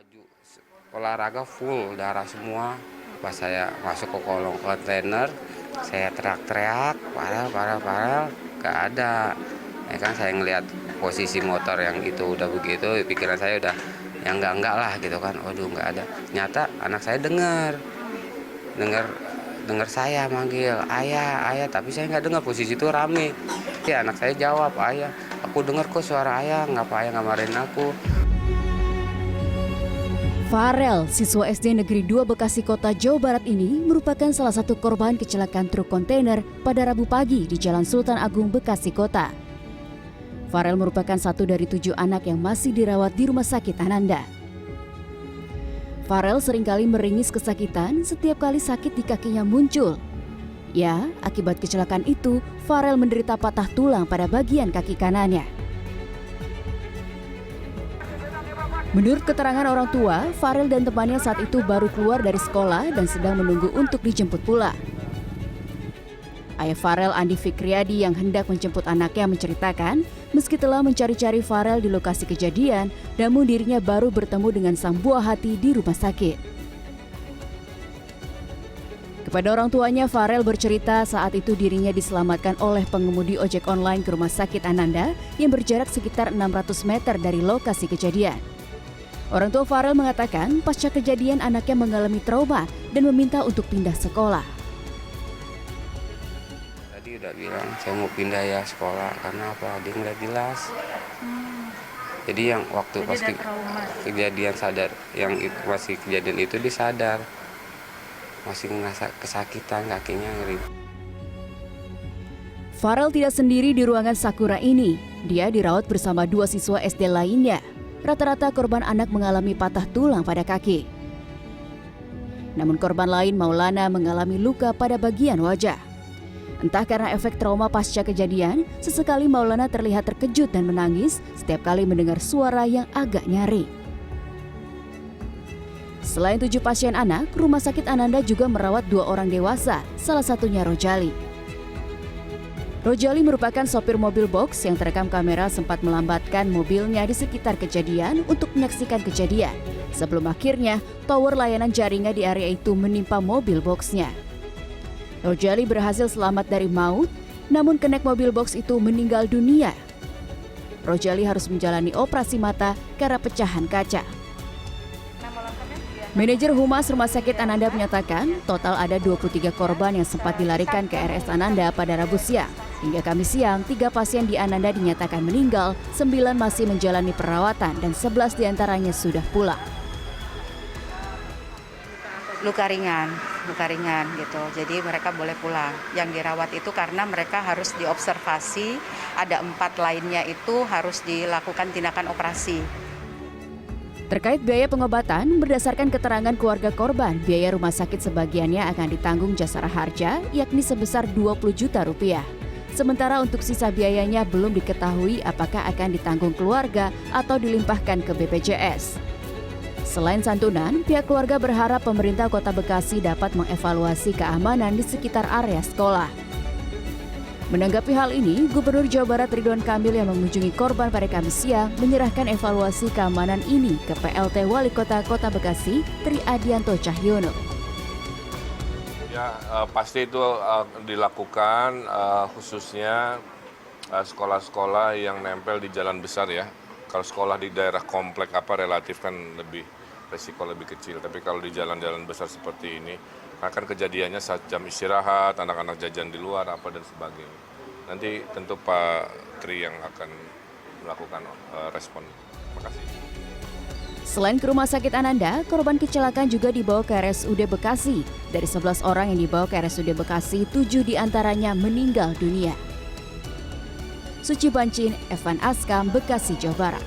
Baju olahraga full darah semua. Pas saya masuk ke kolong kontainer, saya teriak-teriak, parah, gak ada. Ya kan saya ngelihat posisi motor yang itu udah begitu, pikiran saya udah yang enggak lah gitu kan. Waduh nggak ada. Nyata anak saya dengar dengar saya manggil ayah, tapi saya nggak dengar, posisi itu rame. Ya anak saya jawab, ayah, aku dengar kok suara ayah, ngapa ayah nggak marahin aku. Farel, siswa SD Negeri 2 Bekasi Kota, Jawa Barat ini merupakan salah satu korban kecelakaan truk kontainer pada Rabu pagi di Jalan Sultan Agung, Bekasi Kota. Farel merupakan satu dari 7 anak yang masih dirawat di Rumah Sakit Ananda. Farel seringkali meringis kesakitan setiap kali sakit di kakinya muncul. Ya, akibat kecelakaan itu, Farel menderita patah tulang pada bagian kaki kanannya. Menurut keterangan orang tua, Farel dan temannya saat itu baru keluar dari sekolah dan sedang menunggu untuk dijemput pulang. Ayah Farel, Andi Fikriyadi, yang hendak menjemput anaknya menceritakan, meski telah mencari-cari Farel di lokasi kejadian, namun dirinya baru bertemu dengan sang buah hati di rumah sakit. Kepada orang tuanya, Farel bercerita saat itu dirinya diselamatkan oleh pengemudi ojek online ke Rumah Sakit Ananda yang berjarak sekitar 600 meter dari lokasi kejadian. Orang tua Farel mengatakan pasca kejadian anaknya mengalami trauma dan meminta untuk pindah sekolah. Tadi udah bilang saya mau pindah ya sekolah karena apa? Dia nggak jelas. Jadi yang waktu pasti kejadian sadar, yang masih kejadian itu dia sadar, masih ngerasa kesakitan, kakinya ngeri. Farel tidak sendiri di ruangan Sakura ini. Dia dirawat bersama 2 siswa SD lainnya. Rata-rata korban anak mengalami patah tulang pada kaki. Namun korban lain, Maulana, mengalami luka pada bagian wajah. Entah karena efek trauma pasca kejadian, sesekali Maulana terlihat terkejut dan menangis setiap kali mendengar suara yang agak nyeri. Selain 7 pasien anak, Rumah Sakit Ananda juga merawat 2 orang dewasa, salah satunya Rojali. Rojali merupakan sopir mobil box yang terekam kamera sempat melambatkan mobilnya di sekitar kejadian untuk menyaksikan kejadian, sebelum akhirnya tower layanan jaringan di area itu menimpa mobil boxnya. Rojali berhasil selamat dari maut, namun kenek mobil box itu meninggal dunia. Rojali harus menjalani operasi mata karena pecahan kaca. Manajer Humas Rumah Sakit Ananda menyatakan total ada 23 korban yang sempat dilarikan ke RS Ananda pada Rabu siang. Hingga Kamis siang, 3 pasien di Ananda dinyatakan meninggal, 9 masih menjalani perawatan dan 11 diantaranya sudah pulang. Luka ringan gitu. Jadi mereka boleh pulang. Yang dirawat itu karena mereka harus diobservasi, ada 4 lainnya itu harus dilakukan tindakan operasi. Terkait biaya pengobatan, berdasarkan keterangan keluarga korban, biaya rumah sakit sebagiannya akan ditanggung Jasara Harja, yakni sebesar 20 juta rupiah. Sementara untuk sisa biayanya belum diketahui apakah akan ditanggung keluarga atau dilimpahkan ke BPJS. Selain santunan, pihak keluarga berharap pemerintah Kota Bekasi dapat mengevaluasi keamanan di sekitar area sekolah. Menanggapi hal ini, Gubernur Jawa Barat Ridwan Kamil yang mengunjungi korban pada Kamis siang menyerahkan evaluasi keamanan ini ke PLT Wali Kota Kota Bekasi, Tri Adianto Cahyono. Ya, pasti itu dilakukan khususnya sekolah-sekolah yang nempel di jalan besar ya. Kalau sekolah di daerah komplek relatif kan resiko lebih kecil. Tapi kalau di jalan-jalan besar seperti ini, akan kejadiannya saat jam istirahat, anak-anak jajan di luar dan sebagainya. Nanti tentu Pak Tri yang akan melakukan respon. Terima kasih. Selain ke Rumah Sakit Ananda, korban kecelakaan juga dibawa ke RSUD Bekasi. Dari 11 orang yang dibawa ke RSUD Bekasi, 7 diantaranya meninggal dunia. Suci Bancin, Evan Askam, Bekasi, Jawa Barat.